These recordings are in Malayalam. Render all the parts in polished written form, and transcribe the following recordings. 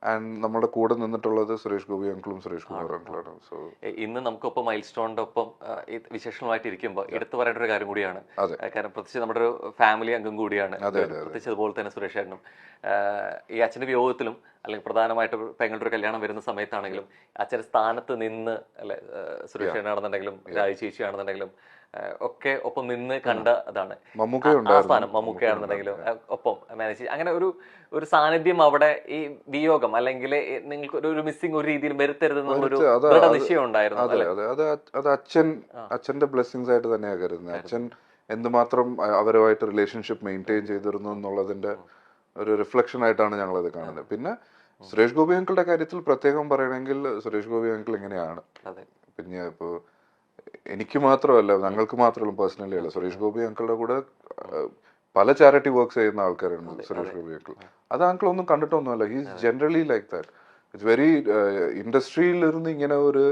ആൻഡ് നമ്മുടെ കൂടെ നിന്നിട്ടുള്ളത് സുരേഷ് ഗോപി അങ്കിളും സുരേഷ് കുമാർ അങ്കിളാണ്. സോ ഇന്ന് നമുക്കൊപ്പം മൈൽ സ്റ്റോണിന്റെ ഒപ്പം വിശേഷങ്ങളായിട്ട് ഇരിക്കുമ്പോൾ എടുത്തു പറയേണ്ട ഒരു കാര്യം കൂടിയാണ്. കാരണം പ്രത്യേകിച്ച് നമ്മുടെ ഒരു ഫാമിലി അംഗം കൂടിയാണ്, പ്രത്യേകിച്ച് അതുപോലെ തന്നെ സുരേഷ് ചേട്ടനും. ഈ അച്ഛന്റെ വിയോഗത്തിലും അല്ലെങ്കിൽ പ്രധാനമായിട്ട് പെങ്ങളുടെ ഒരു കല്യാണം വരുന്ന സമയത്താണെങ്കിലും അച്ഛന്റെ സ്ഥാനത്ത് നിന്ന് അല്ലെ, സുരേഷ് ചേട്ടനാണെന്നുണ്ടെങ്കിലും രാജി ചേച്ചിയാണെന്നുണ്ടെങ്കിലും ഒക്കെ ഒപ്പം നിന്ന് കണ്ട അതാണ് ആ സ്ഥാനം. മമ്മൂക്കയാണെന്നുണ്ടെങ്കിലും ഒപ്പം മാനേജ് അങ്ങനെ ഒരു സാന്നിധ്യം അവിടെ. ഈ വിയോഗം അല്ലെങ്കിൽ നിങ്ങൾക്ക് ഒരു മിസ്സിംഗ് ഒരു രീതിയിൽ വരുത്തരുതെന്നുള്ളൊരു ദൃഢനിശ്ചയം ഉണ്ടായിരുന്നു. അത് അച്ഛന്റെ ബ്ലെസ്സിങ്സ് ആയിട്ട് തന്നെയാണ് കരുതുന്നത്. അച്ഛൻ എന്തുമാത്രം അവരുമായിട്ട് റിലേഷൻഷിപ്പ് മെയിൻറ്റെയിൻ ചെയ്തിരുന്നു എന്നുള്ളതിന്റെ ഒരു റിഫ്ലക്ഷൻ ആയിട്ടാണ് ഞങ്ങളത് കാണുന്നത്. പിന്നെ സുരേഷ് ഗോപി അങ്കിളുടെ കാര്യത്തിൽ പ്രത്യേകം പറയണമെങ്കിൽ സുരേഷ് ഗോപി അങ്കിൾ ഇങ്ങനെയാണ്. പിന്നെ ഇപ്പോ എനിക്ക് മാത്രമല്ല, ഞങ്ങൾക്ക് മാത്രമല്ല, പേഴ്സണലി അല്ല, സുരേഷ് ഗോപി അങ്കിളുടെ കൂടെ പല ചാരിറ്റി വർക്ക്സ് ചെയ്യുന്ന ആൾക്കാരുണ്ട് സുരേഷ് ഗോപി അങ്കിൾ. അത് അങ്കിൾ ഒന്നും കണ്ടിട്ടൊന്നുമല്ല. He's generally like that. It's very ഇൻഡസ്ട്രിയിലിരുന്ന് ഇങ്ങനെ ഒരു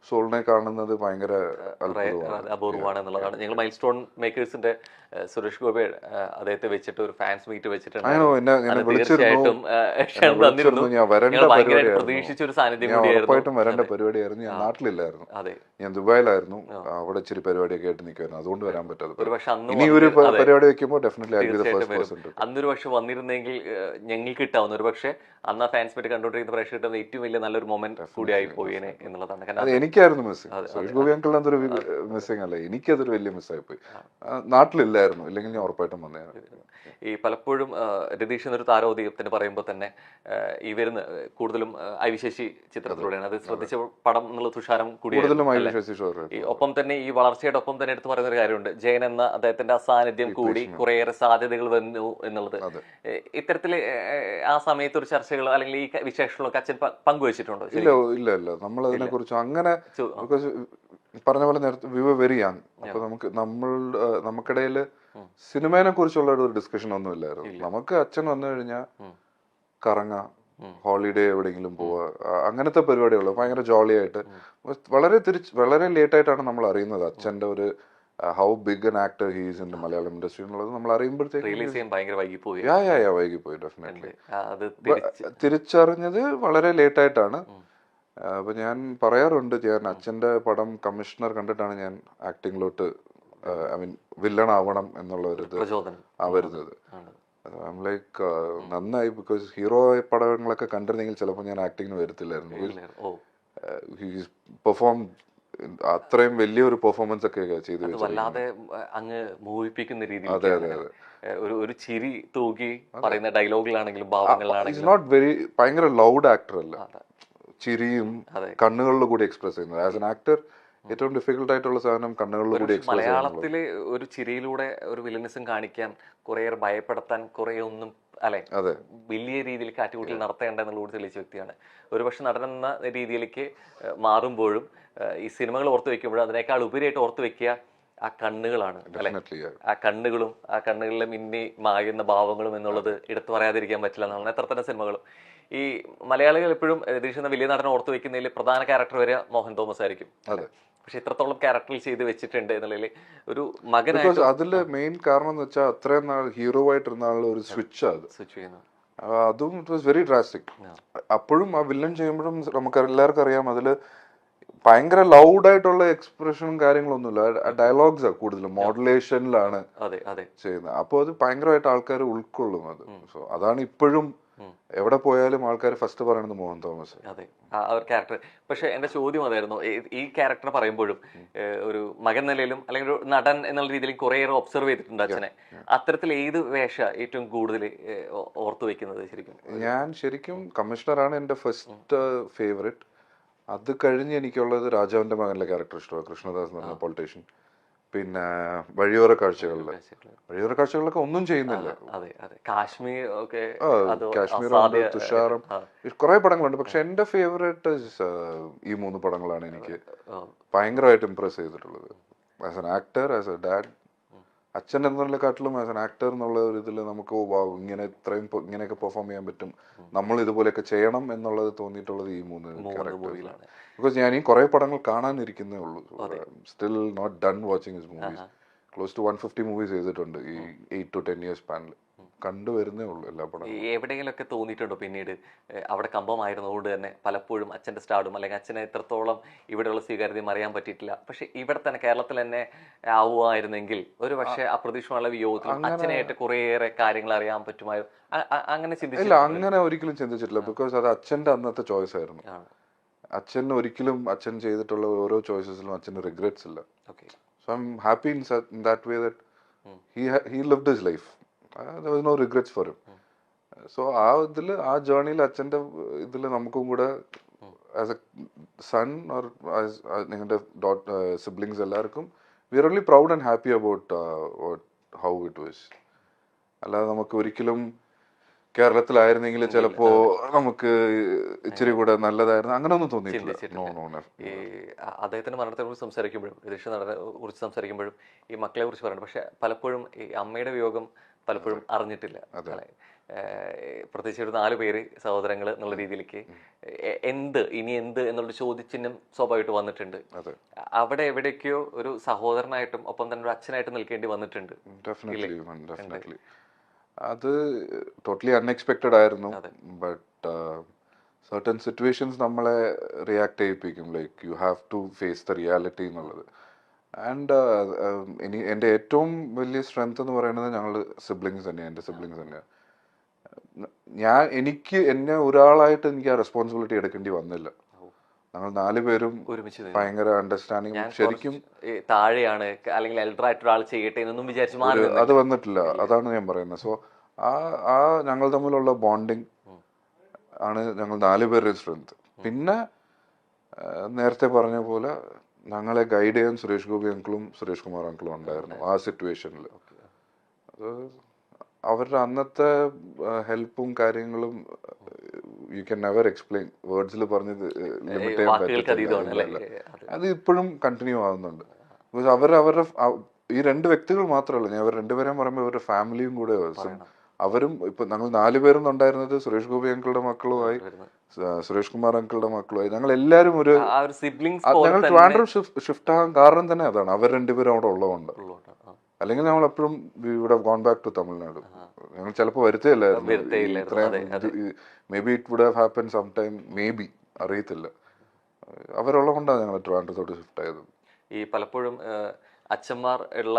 സോളിനെ കാണുന്നത് ഭയങ്കര അപൂർവമാണ് എന്നുള്ളതാണ്. ഞങ്ങൾ മൈൽ സ്റ്റോൺ മേക്കേഴ്സിന്റെ സുരേഷ് ഗോപി അദ്ദേഹത്തെ വെച്ചിട്ട് ഒരു ഫാൻസ് മീറ്റ് വെച്ചിട്ടുണ്ട്. തീർച്ചയായിട്ടും പ്രതീക്ഷിച്ച ഒരു സാന്നിധ്യം ഉറപ്പായിട്ടും വരേണ്ട പരിപാടിയായിരുന്നു. ഞാൻ നാട്ടിലില്ലായിരുന്നു, ഞാൻ ദുബായിലായിരുന്നു. അവിടെ ഇച്ചിരി പരിപാടിയൊക്കെ ആയിട്ട് നിൽക്കുമായിരുന്നു, അതുകൊണ്ട് വരാൻ പറ്റാതെ. ഇനി ഒരു പരിപാടി വെക്കുമ്പോൾ അന്നൊരു പക്ഷെ വന്നിരുന്നെങ്കിൽ ഞങ്ങൾക്ക് കിട്ടാവുന്ന ഒരു പക്ഷെ അന്ന് ആ ഫാൻസ് മീറ്റ് കണ്ടുകൊണ്ടിരിക്കുന്ന പ്രേക്ഷകർ കിട്ടുന്ന ഏറ്റവും വലിയ നല്ലൊരു മൊമെന്റ് കൂടിയായി പോയേനെ എന്നുള്ളതാണ്. എനിക്കായിരുന്നു മിസ്സിംഗ്. സുരേഷ് ഗോപി അങ്കിളിന് അതൊരു മിസ്സിംഗ് അല്ല, എനിക്കതൊരു വലിയ മിസ്സായി പോയി. നാട്ടിലില്ലായിരുന്നു, ഇല്ലെങ്കിൽ ഞാൻ ഉറപ്പായിട്ടും വന്നേനെ. ഈ പലപ്പോഴും രതീഷ് എന്നൊരു താരോദയത്തിന് പറയുമ്പോൾ തന്നെ ഈ വരുന്ന കൂടുതലും ഐവിശേഷി ചിത്രത്തിലൂടെയാണ്. അത് ശ്രദ്ധിച്ച പടം എന്നുള്ള തുഷാരം കൂടി. ഒപ്പം തന്നെ ഈ വളർച്ചയുടെ ഒപ്പം തന്നെ എടുത്തു പറയുന്ന ഒരു കാര്യമുണ്ട്, ജയൻ എന്ന അദ്ദേഹത്തിന്റെ അസാന്നിധ്യം കൂടി കുറേയേറെ സാധ്യതകൾ വന്നു എന്നുള്ളത്. ഇത്തരത്തില് ആ സമയത്ത് ഒരു ചർച്ചകൾ അല്ലെങ്കിൽ ഈ വിശേഷങ്ങളൊക്കെ അച്ഛൻ പങ്കുവച്ചിട്ടുണ്ടോ? ഇല്ല, നമ്മൾ അതിനെ കുറിച്ച് അങ്ങനെ പറഞ്ഞ പോലെ നേരത്തെ വി വർ വെരി യങ്. അപ്പൊ നമുക്കിടയിൽ സിനിമയെ കുറിച്ചുള്ള ഒരു ഡിസ്കഷൻ ഒന്നും ഇല്ലായിരുന്നു. നമുക്ക് അച്ഛൻ വന്നു കഴിഞ്ഞാൽ കറങ്ങ, ഹോളിഡേ എവിടെയെങ്കിലും പോവുക, അങ്ങനത്തെ പരിപാടികൾ ഭയങ്കര ജോളി ആയിട്ട്. വളരെ ലേറ്റ് ആയിട്ടാണ് നമ്മൾ അറിയുന്നത് അച്ഛന്റെ ഒരു how big an actor he's in Malayalam industry എന്നുള്ളത്. നമ്മൾ അറിയുമ്പോഴത്തേക്കും വൈകിപ്പോയി. ഡെഫിനറ്റ്ലി തിരിച്ചറിഞ്ഞത് വളരെ ലേറ്റ് ആയിട്ടാണ്. അപ്പൊ ഞാൻ പറയാറുണ്ട്, ഞാൻ അച്ഛന്റെ പടം കമ്മീഷണർ കണ്ടിട്ടാണ് ഞാൻ ആക്ടിങ്ങിലോട്ട് ഐ മീൻ വില്ലൺ ആവണം എന്നുള്ള ഒരു ഇത് വരുന്നത്. ലൈക്ക് നന്നായി, ബിക്കോസ് ഹീറോ പടങ്ങളൊക്കെ കണ്ടിരുന്നെങ്കിൽ ചിലപ്പോൾ ഞാൻ ആക്ടിങ്ങിന് വരത്തില്ലായിരുന്നു. പെർഫോം അത്രയും വലിയൊരു പെർഫോമൻസ് ഒക്കെ ചെയ്തു വല്ലാതെ അങ്ങ് മോഹിപ്പിക്കുന്ന രീതിയിൽ. അതെ, ഒരു ചിരി തൂക്കി പറയുന്ന ഡയലോഗിലാണെങ്കിലും ഭാവങ്ങളിലാണെങ്കിലും നോട്ട് വെരി ഭയങ്കര ലൗഡ് ആക്ടർ അല്ല, ചിരിയും കണ്ണുകളിൽ കൂടി എക്സ്പ്രസ് ചെയ്യുന്നത്. ആസ് എൻ ആക്ടർ ഏറ്റവും ഡിഫിക്കൽട്ട് ആയിട്ടുള്ള സാധനം കണ്ണുകളിൽ കൂടി എക്സ്പ്രസ് ചെയ്യുന്നത്. മലയാളത്തില് ഒരു ചിരിയിലൂടെ ഒരു വില്ലനിസം കാണിക്കാൻ കുറേയേറെ ഭയപ്പെടുത്താൻ കുറേ ഒന്നും അല്ലെ വലിയ രീതിയിൽ കാറ്റുകൂട്ടിൽ നടത്തേണ്ട എന്നുള്ള തെളിയിച്ച വ്യക്തിയാണ്. ഒരുപക്ഷെ നടനെന്ന രീതിയിലേക്ക് മാറുമ്പോഴും ഈ സിനിമകൾ ഓർത്തു വെക്കുമ്പോഴും അതിനേക്കാൾ ഉപരിയായിട്ട് ഓർത്തു വെക്കുക ആ കണ്ണുകളാണ് അല്ലെ. ആ കണ്ണുകളും ആ കണ്ണുകളിലെ മിന്നി മായുന്ന ഭാവങ്ങളും എന്നുള്ളത് എടുത്തു പറയാതിരിക്കാൻ പറ്റില്ല എന്നാണ്. എത്ര തന്നെ സിനിമകളും ഈ മലയാളികൾ എപ്പോഴും രതീഷ് വലിയ നടനെ ഓർത്തു വെക്കുന്നതിൽ പ്രധാന ക്യാരക്ടർ വരെ മോഹൻ തോമസ് ആയിരിക്കും. പക്ഷെ ഇത്രത്തോളം ക്യാരക്ടറിൽ ചെയ്ത് വെച്ചിട്ടുണ്ട് എന്നുള്ളതിൽ ഒരു മകനായിട്ട് അതില് മെയിൻ കാരണം എന്ന് വെച്ചാൽ അത്രയും നാൾ ഹീറോ ആയിട്ടിരുന്ന ആളുടെ ഒരു സ്വിച്ച് ചെയ്യുന്നത്. അതും ഇറ്റ് വാസ് വെരി ഡ്രാസ്റ്റിക്. അപ്പോഴും ആ വില്ലൻ ചെയ്യുമ്പോഴും നമുക്ക് എല്ലാവർക്കും അറിയാം അതില് ഭയങ്കര ലൗഡായിട്ടുള്ള എക്സ്പ്രഷനും കാര്യങ്ങളൊന്നുമില്ല. ഡയലോഗ്സ് കൂടുതലും മോഡുലേഷനിലാണ് ചെയ്യുന്നത്. അപ്പോൾ അത് ഭയങ്കരമായിട്ട് ആൾക്കാർ ഉൾക്കൊള്ളും അത്. സോ അതാണ് ഇപ്പോഴും എവിടെ പോയാലും ആൾക്കാർ ഫസ്റ്റ് പറയുന്നത് മോഹൻ തോമസ്. അതെ, ആ ഒരു ക്യാരക്ടർ. പക്ഷെ എന്റെ ചോദ്യം അതായിരുന്നു, ഈ ക്യാരക്ടർ പറയുമ്പോഴും ഒരു മകൻ നിലയിലും അല്ലെങ്കിൽ ഒരു നടൻ എന്നുള്ള രീതിയിലും കുറേയേറെ ഒബ്സർവ് ചെയ്തിട്ടുണ്ട് അച്ഛനെ. അത്തരത്തിൽ ഏത് വേഷ ഏറ്റവും കൂടുതൽ ഓർത്തു വെക്കുന്നത്? ഞാൻ ശരിക്കും കമ്മീഷണറാണ് എന്റെ ഫസ്റ്റ് ഫേവറേറ്റ്. അത് കഴിഞ്ഞ് എനിക്കുള്ളത് രാജാവിന്റെ മകനിലെ ക്യാരക്ടർ ഇഷ്ടമാണ്, കൃഷ്ണദാസ് എന്ന് പറഞ്ഞ പൊളിറ്റീഷ്യൻ. പിന്നെ വഴിയോര കാഴ്ചകളിലൊക്കെ ഒന്നും ചെയ്യുന്നില്ല. കാശ്മീർ, തുഷാരം, കുറെ പടങ്ങളുണ്ട്. പക്ഷെ എന്റെ ഫേവറേറ്റ് ഈ 3 പടങ്ങളാണ് എനിക്ക് ഭയങ്കരമായിട്ട് ഇംപ്രസ് ചെയ്തിട്ടുള്ളത്. As an actor, as A dad, അച്ഛൻ എന്നതിനെക്കാട്ടിലും ആസ് എൻ ആക്ടർ എന്നുള്ള ഒരു ഇതിൽ നമുക്ക് ഇങ്ങനെയൊക്കെ പെർഫോം ചെയ്യാൻ പറ്റും, നമ്മൾ ഇതുപോലെയൊക്കെ ചെയ്യണം എന്നുള്ളത് തോന്നിയിട്ടുള്ളത് ഈ 3 ക്യാരക്ടേഴ്സിലാണ്. ബിക്കോസ് ഞാൻ ഈ കുറെ പടങ്ങൾ കാണാനിരിക്കുന്നേ ഉള്ളൂ. Still not done watching his movies. Close to 150 movies ചെയ്തിട്ടുണ്ട് ഈ 8 to 10 years സ്പാനിൽ. കണ്ടുവരുന്നേ ഉള്ളൂ എല്ലാ പടങ്ങളും. എവിടെയെങ്കിലുമൊക്കെ തോന്നിയിട്ടുണ്ടോ പിന്നീട് അവിടെ കമ്പമായിരുന്നതുകൊണ്ട് തന്നെ പലപ്പോഴും അച്ഛൻ്റെ സ്റ്റാർഡും അല്ലെങ്കിൽ അച്ഛനെ എത്രത്തോളം ഇവിടെയുള്ള സ്വീകാര്യതയും അറിയാൻ പറ്റിയിട്ടില്ല, പക്ഷെ ഇവിടെ തന്നെ കേരളത്തിൽ തന്നെ ആവുമായിരുന്നെങ്കിൽ ഒരു പക്ഷേ അപ്രതീക്ഷിതമായ വിയോഗത്തിൽ അച്ഛനായിട്ട് കുറേയേറെ കാര്യങ്ങൾ അറിയാൻ പറ്റുമായിരുന്നു, അങ്ങനെ ഇല്ല, ചിന്തിച്ചില്ല? അങ്ങനെ ഒരിക്കലും ചിന്തിച്ചിട്ടില്ല. ബിക്കോസ് അത് അച്ഛന്റെ അന്നത്തെ ചോയ്സ് ആയിരുന്നു. അച്ഛൻ ഒരിക്കലും അച്ഛൻ ചെയ്തിട്ടുള്ള ഓരോ ചോയ്സസിലും അച്ഛന് റിഗ്രറ്റ്സ് ഇല്ല. Okay. So I am happy in that way that he lived his life. There was no regrets for him. So ആ ഇതില്, ആ ജേർണിയിൽ അച്ഛൻ്റെ ഇതിൽ നമുക്കും കൂടെ ആസ് എ സൺ ഓർ നിങ്ങളുടെ സിബ്ലിങ്സ് എല്ലാവർക്കും we are only proud and happy about how it was. അല്ലാതെ നമുക്ക് ഒരിക്കലും കേരളത്തിലായിരുന്നെങ്കിൽ ചിലപ്പോ നമുക്ക് ഇച്ചിരി കൂടെ നല്ലതായിരുന്നു അങ്ങനെ ഒന്നും തോന്നിയിട്ടില്ല. ഈ അദ്ദേഹത്തിന്റെ മരണത്തെ കുറിച്ച് സംസാരിക്കുമ്പോഴും രതീഷ് നടനെ കുറിച്ച് സംസാരിക്കുമ്പോഴും ഈ മക്കളെ കുറിച്ച് പറയുന്നത്, പക്ഷെ പലപ്പോഴും ഈ അമ്മയുടെ വിയോഗം പലപ്പോഴും അറിഞ്ഞിട്ടില്ല. പ്രത്യേകിച്ച് ഒരു 4 പേര് സഹോദരങ്ങൾ എന്നുള്ള രീതിയിലേക്ക് ഇനി എന്ത് എന്നുള്ള ചോദ്യചിഹ്നം സ്വാഭാവികമായിട്ട് വന്നിട്ടുണ്ട്. അവിടെ എവിടേക്കോ ഒരു സഹോദരനായിട്ടും ഒപ്പം തന്നെ ഒരു അച്ഛനായിട്ടും നിൽക്കേണ്ടി വന്നിട്ടുണ്ട്. അത് ടോട്ടലി അൺഎക്സ്പെക്റ്റഡ് ആയിരുന്നു. ബട്ട് സർട്ടൻ സിറ്റുവേഷൻസ് നമ്മളെ റിയാക്ട് ചെയ്യിപ്പിക്കും. Like you have to face the reality എന്നുള്ളത്. ആൻഡ് എൻ്റെ ഏറ്റവും വലിയ സ്ട്രെങ്ത് എന്ന് പറയുന്നത് ഞങ്ങൾ സിബ്ലിങ്സ് തന്നെയാണ്, എൻ്റെ സിബ്ലിങ്സ് തന്നെയാണ്. എന്നെ ഒരാളായിട്ട് എനിക്ക് ആ റെസ്പോൺസിബിലിറ്റി എടുക്കേണ്ടി വന്നില്ല. ഞങ്ങൾ 4 പേരും ഭയങ്കര അണ്ടർസ്റ്റാൻഡിങ്. ശരിക്കും താഴെയാണ് അല്ലെങ്കിൽ എൽഡർ ആയിട്ട് ഒരാൾ ചെയ്യട്ടെ എന്നൊന്നും വിചാരിച്ചു അത് വന്നിട്ടില്ല. അതാണ് ഞാൻ പറയുന്നത്. സോ ആ ഞങ്ങൾ തമ്മിലുള്ള ബോണ്ടിങ് ആണ് ഞങ്ങൾ 4 പേരുടെ സ്ട്രെങ്ത്. പിന്നെ നേരത്തെ പറഞ്ഞ പോലെ ഞങ്ങളെ ഗൈഡ് ചെയ്യാൻ സുരേഷ് ഗോപി അങ്കിളും സുരേഷ് കുമാർ അങ്കിളും ഉണ്ടായിരുന്നു ആ സിറ്റുവേഷനിൽ. അവരുടെ അന്നത്തെ ഹെൽപ്പും കാര്യങ്ങളും യു ക്യാൻ നെവർ എക്സ്പ്ലെയിൻ, വേർഡ്സിൽ പറഞ്ഞ് ലിമിറ്റ് ചെയ്യാൻ പറ്റില്ല. അത് ഇപ്പോഴും കണ്ടിന്യൂ ആവുന്നുണ്ട്. ബിക്കോസ് അവരുടെ ഈ 2 വ്യക്തികൾ മാത്രമല്ല, ഞാൻ അവർ 2 പേരെയും പറയുമ്പോൾ അവരുടെ ഫാമിലിയും കൂടെ. അവരും ഇപ്പൊ ഞങ്ങൾ 4 പേരും ഉണ്ടായിരുന്നത് സുരേഷ് ഗോപി അങ്കിളുടെ മക്കളുമായി, സുരേഷ് കുമാർ അങ്കിളുടെ മക്കളുമായി. ഞങ്ങൾ എല്ലാവരും ഞങ്ങൾ ട്രിവാൻഡ്രം ഷിഫ്റ്റ് ആകാൻ കാരണം തന്നെ അതാണ്, അവർ 2 പേരും അവിടെ ഉള്ളതുകൊണ്ട്. അല്ലെങ്കിൽ ഞങ്ങൾ എപ്പോഴും ഇവിടെ ഗോൺ ബാക്ക് ടു തമിഴ്നാട്. ഞങ്ങൾ ചിലപ്പോൾ വരുത്തേയില്ലായിരുന്നു. Maybe it would have happen some time, maybe, അറിയത്തില്ല. അവരുള്ളത് കൊണ്ടാണ് ഞങ്ങൾ ട്രിവാൻഡ്രത്തോട്ട് ഷിഫ്റ്റ് ആയത്. ഈ പലപ്പോഴും അച്ഛന്മാർ ഉള്ള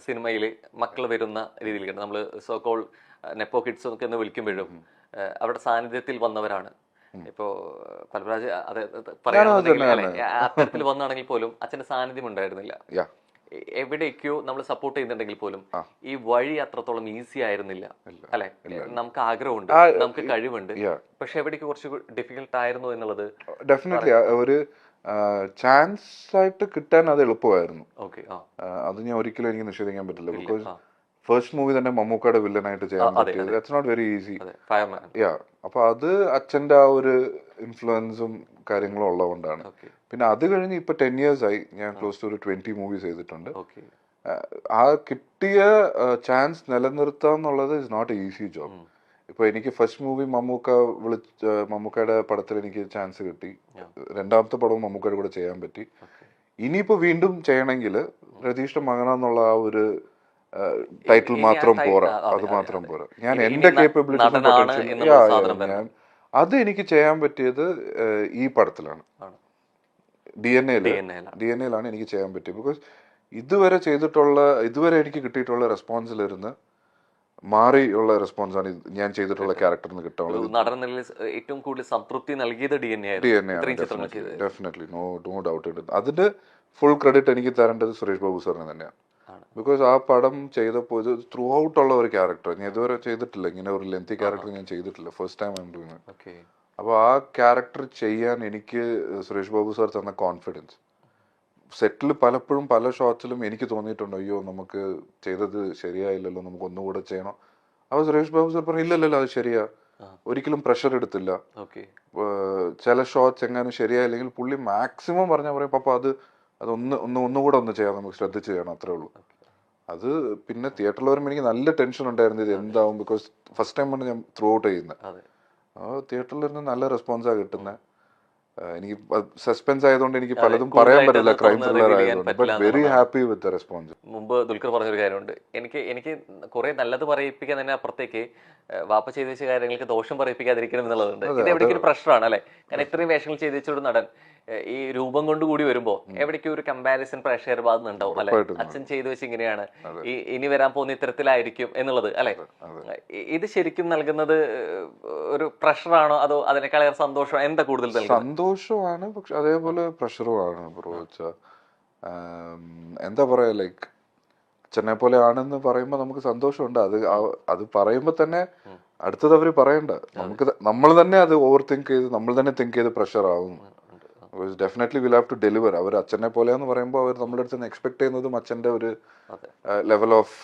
സിനിമയിൽ മക്കൾ വരുന്ന രീതിയിലേക്ക് നമ്മൾ സോകോൾ നെപ്പോ കിഡ്സ് ഒക്കെ എന്ന് വിളിക്കുമ്പോഴും അവരുടെ സാന്നിധ്യത്തിൽ വന്നവരാണ്. ഇപ്പോ പലരാജ് അത് പറയുകയാണെന്നുണ്ടെങ്കിൽ അത്തരത്തിൽ വന്നാണെങ്കിൽ പോലും അച്ഛന്റെ സാന്നിധ്യം ഉണ്ടായിരുന്നില്ല. എവിടേക്കോ നമ്മൾ സപ്പോർട്ട് ചെയ്യുന്നുണ്ടെങ്കിൽ പോലും ഈ വഴി അത്രത്തോളം ഈസി ആയിരുന്നില്ല, അല്ലെ? നമുക്ക് ആഗ്രഹമുണ്ട്, നമുക്ക് കഴിവുണ്ട്, പക്ഷെ എവിടേക്ക് കുറച്ച് ഡിഫിക്കൽട്ട് ആയിരുന്നു എന്നുള്ളത് ഡെഫിനറ്റ്ലി ഒരു ചാൻസ് ആയിട്ട് കിട്ടാൻ അത് എളുപ്പമായിരുന്നു. അത് ഞാൻ ഒരിക്കലും എനിക്ക് നിഷേധിക്കാൻ പറ്റില്ല. ബിക്കോസ് ഫസ്റ്റ് മൂവി തന്നെ മമ്മൂക്കയുടെ വില്ലനായിട്ട് ചെയ്യാൻ പറ്റിയത് ദാറ്റ്സ് നോട്ട് വെരി ഈസി. അപ്പൊ അത് അച്ഛന്റെ ആ ഒരു ഇൻഫ്ലുവൻസും കാര്യങ്ങളും ഉള്ളതുകൊണ്ടാണ്. പിന്നെ അത് കഴിഞ്ഞ് ഇപ്പൊ 10 years ആയി ഞാൻ ക്ലോസ് ടു ഒരു 20 മൂവീസ് ചെയ്തിട്ടുണ്ട്. ആ കിട്ടിയ ചാൻസ് നിലനിർത്തുക എന്നുള്ളത് is not a easy job. ഇപ്പൊ എനിക്ക് ഫസ്റ്റ് മൂവി മമ്മൂക്കയുടെ പടത്തിൽ എനിക്ക് ചാൻസ് കിട്ടി. 2ാമത്തെ പടവും മമ്മൂക്കയുടെ കൂടെ ചെയ്യാൻ പറ്റി. ഇനിയിപ്പോ വീണ്ടും ചെയ്യണമെങ്കിൽ രതീഷിന്റെ മകനെന്നുള്ള ആ ഒരു ടൈറ്റിൽ മാത്രം പോരാ, അത് മാത്രം പോരാ. ഞാൻ എന്റെ കേപ്പബിലിറ്റീസും പൊട്ടൻഷ്യലും അത് എനിക്ക് ചെയ്യാൻ പറ്റിയത് ഈ പടത്തിലാണ്. DNA-ലാണ് എനിക്ക് ചെയ്യാൻ പറ്റിയത്. ബിക്കോസ് ഇതുവരെ എനിക്ക് കിട്ടിയിട്ടുള്ള റെസ്പോൺസിലിരുന്ന് മാറിയുള്ള റെസ്പോൺസാണ് ഞാൻ ചെയ്തിട്ടുള്ള ക്യാരക്ടറിന് കിട്ടാനുള്ളത്. ഏറ്റവും കൂടുതൽ സംതൃപ്തി നൽകിയത് DNA ഡെഫിനറ്റ്ലി, നോ ഡൗട്ട്. അതിന്റെ ഫുൾ ക്രെഡിറ്റ് എനിക്ക് തരേണ്ടത് സുരേഷ് ബാബു സാറിന് തന്നെയാണ്. ബിക്കോസ് ആ പടം ചെയ്തപ്പോൾ ഇത് ത്രൂ ഔട്ട് ഉള്ള ഒരു ക്യാരക്ടർ ഞാൻ ഇതുവരെ ചെയ്തിട്ടില്ല. ഇങ്ങനെ ഒരു ലെങ്തി ക്യാരക്ടർ ഞാൻ ചെയ്തിട്ടില്ല. First time I am doing it. അപ്പോൾ ആ ക്യാരക്ടർ ചെയ്യാൻ എനിക്ക് സുരേഷ് ബാബു സാർ തന്ന കോൺഫിഡൻസ്, സെറ്റിൽ പലപ്പോഴും പല ഷോട്ട്സിലും എനിക്ക് തോന്നിയിട്ടുണ്ട്, അയ്യോ നമുക്ക് ചെയ്തത് ശരിയായില്ലല്ലോ, നമുക്ക് ഒന്നുകൂടെ ചെയ്യണം. അപ്പോൾ സുരേഷ് ബാബു സാർ പറഞ്ഞു ഇല്ലല്ലോ അത് ശരിയാ, ഒരിക്കലും പ്രഷർ എടുത്തില്ല. ചില ഷോട്ട്സ് എങ്ങാനും ശരിയായില്ലെങ്കിൽ പുള്ളി മാക്സിമം പറഞ്ഞാൽ പറയും പപ്പ ഒന്നുകൂടെ ഒന്ന് ചെയ്യാം, നമുക്ക് ശ്രദ്ധിച്ച് ചെയ്യണം, അത്രേ ഉള്ളൂ. അത് പിന്നെ തിയേറ്ററിൽ വരുമ്പോൾ എനിക്ക് നല്ല ടെൻഷൻ ഉണ്ടായിരുന്നു ഇത് എന്താവും. ബിക്കോസ് ഫസ്റ്റ് ടൈമാണ് ഞാൻ ത്രൂ ഔട്ട് ചെയ്യുന്നത്. തിയേറ്ററിൽ നിന്ന് നല്ല റെസ്പോൺസാണ് കിട്ടുന്നത്. എനിക്ക് സസ്പെൻസ് ആയതുകൊണ്ട് എനിക്ക് പലതും പറയാൻ പറ്റില്ല, ക്രൈം ത്രില്ലർ ആയതുകൊണ്ട്. But very happy with the response. മുമ്പ് ദുൽഖർ പറഞ്ഞൊരു കാര്യമുണ്ട്, എനിക്ക് കുറെ നല്ലത് പറയിപ്പിക്കാൻ തന്നെ അപ്പുറത്തേക്ക് വാപ്പ ചെയ്തു വെച്ച കാര്യങ്ങൾക്ക് ദോഷം പറയിപ്പിക്കാതിരിക്കണം എന്നുള്ളതുണ്ട്. ഇത് എവിടേക്ക് ഒരു പ്രഷറാണ് അല്ലെ? കാരണം ഇത്രയും വേഷങ്ങൾ ചെയ്തു വെച്ചൊരു നടൻ ഈ രൂപം കൊണ്ട് കൂടി വരുമ്പോ എവിടേക്കും ഒരു കമ്പാരിസൺ പ്രേക്ഷകർ ഭാഗത്തുനിന്നുണ്ടാവും അല്ലെ? അച്ഛൻ ചെയ്തു വെച്ച് ഇങ്ങനെയാണ്, ഇനി വരാൻ പോകുന്ന ഇത്തരത്തിലായിരിക്കും എന്നുള്ളത് അല്ലെ? ഇത് ശരിക്കും നൽകുന്നത് ഒരു പ്രഷറാണോ അതോ അതിനേക്കാളേറെ സന്തോഷം? എന്താ കൂടുതൽ സന്തോഷമാണ്, പക്ഷെ അതേപോലെ പ്രഷറുമാണ് ബ്രോ. എന്താ പറയാ, ലൈക്ക് അച്ഛനെ പോലെ ആണെന്ന് പറയുമ്പോൾ നമുക്ക് സന്തോഷമുണ്ട്. അത് പറയുമ്പോൾ തന്നെ അടുത്തത് അവര് പറയണ്ട, നമ്മൾ തന്നെ അത് ഓവർ തിങ്ക് ചെയ്ത് നമ്മൾ തന്നെ തിങ്ക് ചെയ്ത് പ്രഷർ ആവും. Definitely will have to deliver. അവർ അച്ഛനെ പോലെയെന്ന് പറയുമ്പോൾ അവർ നമ്മുടെ അടുത്ത് നിന്ന് എക്സ്പെക്ട് ചെയ്യുന്നതും അച്ഛൻ്റെ ഒരു ലെവൽ ഓഫ്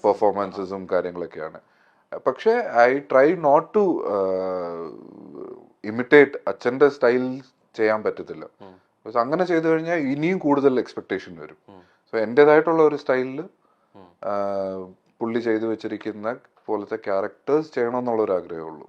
പെർഫോമൻസസും കാര്യങ്ങളൊക്കെയാണ്. പക്ഷേ I try not to imitate. അച്ഛൻ്റെ സ്റ്റൈൽ ചെയ്യാൻ പറ്റത്തില്ല. ബിക്കോസ് അങ്ങനെ ചെയ്തു കഴിഞ്ഞാൽ ഇനിയും കൂടുതൽ എക്സ്പെക്ടേഷൻ വരും. സോ എൻ്റെതായിട്ടുള്ള ഒരു സ്റ്റൈലിൽ പുള്ളി ചെയ്തു വെച്ചിരിക്കുന്ന പോലത്തെ ക്യാരക്ടേഴ്സ് ചെയ്യണമെന്നുള്ളൊരു ആഗ്രഹമേ ഉള്ളൂ.